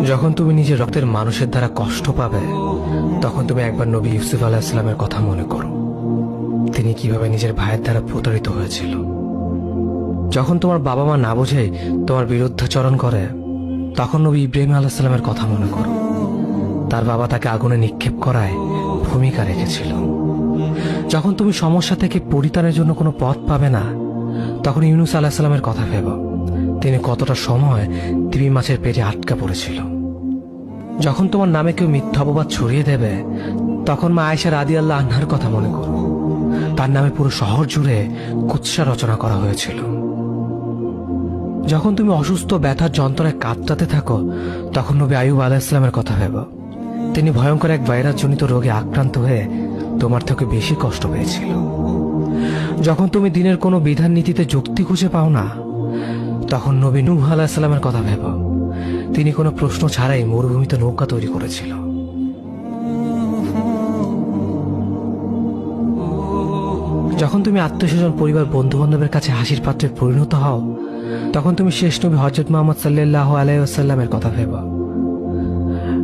যখন তুমি নিজের রক্তের মানুষের দ্বারা কষ্ট পাবে, তখন তুমি একবার নবী ইউসুফ আলাইহিস সালামের কথা মনে করো। তিনি কিভাবে নিজের ভাইয়ের দ্বারা প্রতারিত হয়েছিল। যখন তোমার বাবা মা না বুঝেই তোমার বিরুদ্ধাচরণ করে, তখন নবী ইব্রাহিম আলাইহিস সালামের কথা মনে করো। তার বাবা তাকে আগুনে নিক্ষেপ করায় ভূমিকা রেখেছিল। যখন তুমি সমস্যা থেকে পরিত্রাণের জন্য কোনো পথ পাবে না, তখন ইউনুস আলাইহিস সালামের কথা ভেবো। তিনি কতটা সময় তিমি মাছের পেটে আটকা পড়েছিল। যখন তোমার নামে কেউ মিথ্যা অপবাদ ছড়িয়ে দেবে, তখন মা আয়েশা রাদিয়াল্লাহু আনহার কথা মনে করো। তার নামে পুরো শহর জুড়ে কুৎসা রচনা করা হয়েছিল। যখন তুমি অসুস্থ ব্যথার যন্ত্রণায় কাতরাতে থাকো, তখন নবী আইয়ুব আলাইহিস সালামের কথা ভেবো। তিনি ভয়ঙ্কর এক ভাইরাসজনিত রোগে আক্রান্ত হয়ে তোমার থেকে বেশি কষ্ট পেয়েছিল। যখন তুমি দিনের কোনো বিধান নীতিতে যুক্তি খুঁজে পাও না, তখন নবী নূহ আলাইহিস সালামের কথা ভেবো। তিনি কোনো প্রশ্ন ছাড়াই মরুভূমিতে নৌকা তৈরি করেছিল। যখন তুমি আত্মীয়স্বজন, পরিবার, বন্ধু বান্ধবের কাছে হাসির পাত্রে পরিণত হও, তখন তুমি শেষ নবী হযরত মুহাম্মদ সাল্লাল্লাহু আলাইহি ওয়াসাল্লামের কথা ভেবো।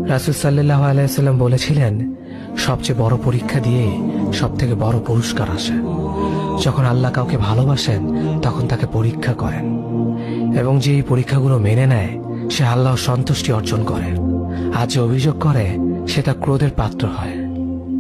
রাসূল সাল্লাল্লাহু আলাইহি ওয়াসাল্লাম বলেছিলেন, সবচেয়ে বড় পরীক্ষা দিয়ে সব থেকে বড় পুরস্কার আসে। যখন আল্লাহ কাউকে ভালোবাসেন, তখন তাকে পরীক্ষা করেন, এবং যে এই পরীক্ষাগুলো মেনে নেয়, সে আল্লাহর সন্তুষ্টি অর্জন করে। আর যে অভিযোগ করে, সে তার ক্রোধের পাত্র হয়।